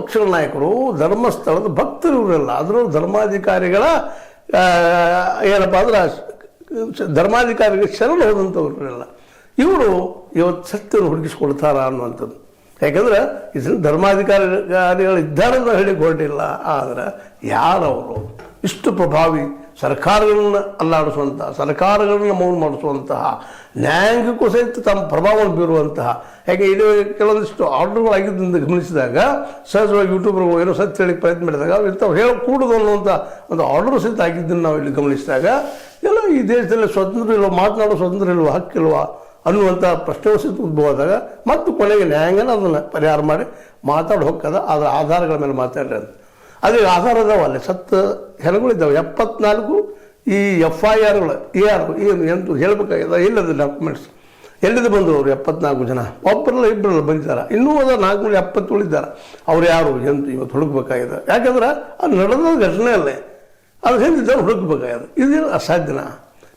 ಪಕ್ಷಗಳ ನಾಯಕರು ಧರ್ಮಸ್ಥಳದ ಭಕ್ತರು ಇವರೆಲ್ಲ, ಆದರೂ ಧರ್ಮಾಧಿಕಾರಿಗಳ ಏನಪ್ಪ ಅಂದ್ರೆ ಧರ್ಮಾಧಿಕಾರಿಗಳಿಗೆ ಶರಣ ಹೋದಂಥವ್ರಲ್ಲ ಇವರು ಇವತ್ತು ಸತ್ಯವನ್ನು ಹುಡುಕಿಸ್ಕೊಳ್ತಾರ ಅನ್ನುವಂಥದ್ದು. ಯಾಕಂದ್ರೆ ಇದನ್ನು ಧರ್ಮಾಧಿಕಾರಿಗಳು ಇದ್ದಾರೆ ಅಂತ ಹೇಳಿ ಹೊರಟಿಲ್ಲ. ಆದರೆ ಯಾರವರು ಇಷ್ಟು ಪ್ರಭಾವಿ ಸರ್ಕಾರಗಳನ್ನ ಅಲ್ಲಾಡಿಸುವಂತಹ, ಸರ್ಕಾರಗಳನ್ನ ಮೌನ ಮಾಡಿಸುವಂತಹ, ನ್ಯಾಯಾಂಗಕ್ಕೂ ಸಹಿತ ತಮ್ಮ ಪ್ರಭಾವವನ್ನು ಬೀರುವಂತಹ, ಯಾಕೆ ಇದು ಕೆಲವೊಂದಿಷ್ಟು ಆರ್ಡರ್ಗಳಾಗಿದ್ದರಿಂದ ಗಮನಿಸಿದಾಗ ಸಹಜವಾಗಿ ಯೂಟ್ಯೂಬ್ರು ಏನೋ ಸತ್ಯ ಹೇಳಿ ಪ್ರಯತ್ನ ಮಾಡಿದಾಗ ಇಂಥವು ಹೇಳಕೂಡದು ಅನ್ನುವಂಥ ಒಂದು ಆರ್ಡರ್ ಸಹಿತ ಆಗಿದ್ದನ್ನು ನಾವು ಇಲ್ಲಿ ಗಮನಿಸಿದಾಗ ಎಲ್ಲ ಈ ದೇಶದಲ್ಲಿ ಸ್ವತಂತ್ರ ಇಲ್ವ, ಮಾತನಾಡೋ ಸ್ವತಂತ್ರ ಇಲ್ವ, ಹಕ್ಕಿಲ್ವಾ ಅನ್ನುವಂಥ ಪ್ರಶ್ನೆ ಸಹಿತ ಉದ್ಭವ ಆದಾಗ ಮತ್ತು ಕೊನೆಗೆ ನ್ಯಾಯಾಂಗನ ಅದನ್ನು ಪರಿಹಾರ ಮಾಡಿ ಮಾತಾಡಿ ಹೋಗ್ತದ. ಅದರ ಆಧಾರಗಳ ಮೇಲೆ ಮಾತಾಡ್ರಿ ಅಂತ. ಅದೇ ಆಧಾರ ಅದಾವ, ಅಲ್ಲಿ ಸತ್ತ ಹೆಣಗಳಿದ್ದಾವೆ 74 ಈ FIRಗಳು ಏನು ಎಂಟು ಹೇಳಬೇಕಾಗಿದೆ ಇಲ್ಲದ ಡಾಕ್ಯುಮೆಂಟ್ಸ್ ಎಲ್ಲಿದ್ದು ಬಂದವರು 74 ಜನ, ಒಬ್ಬರಲ್ಲ ಇಬ್ಬರಲ್ಲ ಬಂದಿದ್ದಾರೆ. ಇನ್ನೂ ಅದ 470 ಇದ್ದಾರೆ. ಅವ್ರು ಯಾರು ಎಂಟು ಇವತ್ತು ಹುಡುಕ್ಬೇಕಾಗಿದೆ. ಯಾಕಂದ್ರೆ ಅದು ನಡೆದ ಘಟನೆ ಅಲ್ಲೇ, ಅದು ಹಿಂದಿದ್ದವ್ರು ಹುಡುಕ್ಬೇಕಾಗಿದೆ. ಇದೇನು ಅಸಾಧ್ಯನ?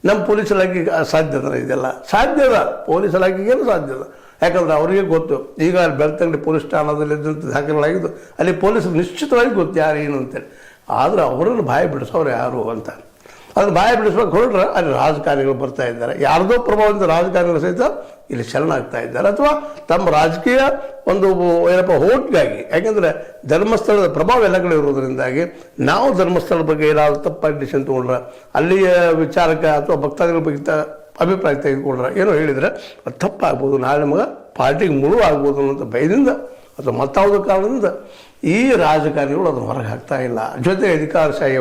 ನಮ್ಮ ಪೊಲೀಸ್ ಇಲಾಖೆಗೆ ಅಸಾಧ್ಯದ? ಇದೆಲ್ಲ ಸಾಧ್ಯದ, ಪೊಲೀಸ್ ಇಲಾಖೆಗೇನು ಸಾಧ್ಯದ. ಯಾಕಂದ್ರೆ ಅವರಿಗೆ ಗೊತ್ತು, ಈಗ ಅಲ್ಲಿ ಬೆಳ್ತಂಗಡಿ ಪೊಲೀಸ್ ಠಾಣದಲ್ಲಿದ್ದಂಥ ದಾಖಲೆಗಳಾಗಿದ್ದು ಅಲ್ಲಿ ಪೊಲೀಸರು ನಿಶ್ಚಿತವಾಗಿ ಗೊತ್ತು ಯಾರು ಏನು ಅಂತೇಳಿ. ಆದರೆ ಅವರನ್ನು ಬಾಯಿ ಬಿಡಿಸೋರು ಯಾರು ಅಂತ ಅದನ್ನು ಬಾಯಿ ಬಿಡಿಸ್ಬೇಕು ಹೊರಟ್ರೆ ಅಲ್ಲಿ ರಾಜಕಾರಣಿಗಳು ಬರ್ತಾ ಇದ್ದಾರೆ. ಯಾರ್ದೋ ಪ್ರಭಾವದಿಂದ ರಾಜಕಾರಣಿಗಳು ಸಹಿತ ಇಲ್ಲಿ ಶರಣಾಗ್ತಾ ಇದ್ದಾರೆ, ಅಥವಾ ತಮ್ಮ ರಾಜಕೀಯ ಒಂದು ಏನಪ್ಪ ಹೋಟ್ಗಾಗಿ. ಯಾಕೆಂದರೆ ಧರ್ಮಸ್ಥಳದ ಪ್ರಭಾವ ಎಲ್ಲ ಕಡೆ ಇರೋದ್ರಿಂದಾಗಿ ನಾವು ಧರ್ಮಸ್ಥಳದ ಬಗ್ಗೆ ಏನಾದರೂ ತಪ್ಪಾಗಿ ಡಿಸಿಷನ್ ತೊಗೊಂಡ್ರೆ, ಅಲ್ಲಿಯ ವಿಚಾರಕ್ಕೆ ಅಥವಾ ಭಕ್ತಾದಿಗಳ ಬಗ್ಗೆ ಅಭಿಪ್ರಾಯ ತೆಗೆದುಕೊಂಡ್ರೆ ಏನೋ ಹೇಳಿದರೆ ಅದು ತಪ್ಪಾಗ್ಬೋದು, ನಾಳೆ ನಮಗೆ ಪಾರ್ಟಿಗೆ ಮುಳುವು ಆಗ್ಬೋದು ಅನ್ನೋಂಥ ಭಯದಿಂದ ಅಥವಾ ಮತ್ತಾವುದೋ ಕಾರಣದಿಂದ ಈ ರಾಜಕಾರಣಿಗಳು ಅದನ್ನು ಹೊರಗೆ ಹಾಕ್ತಾ ಇಲ್ಲ. ಜೊತೆ ಅಧಿಕಾರಶಾಹಿ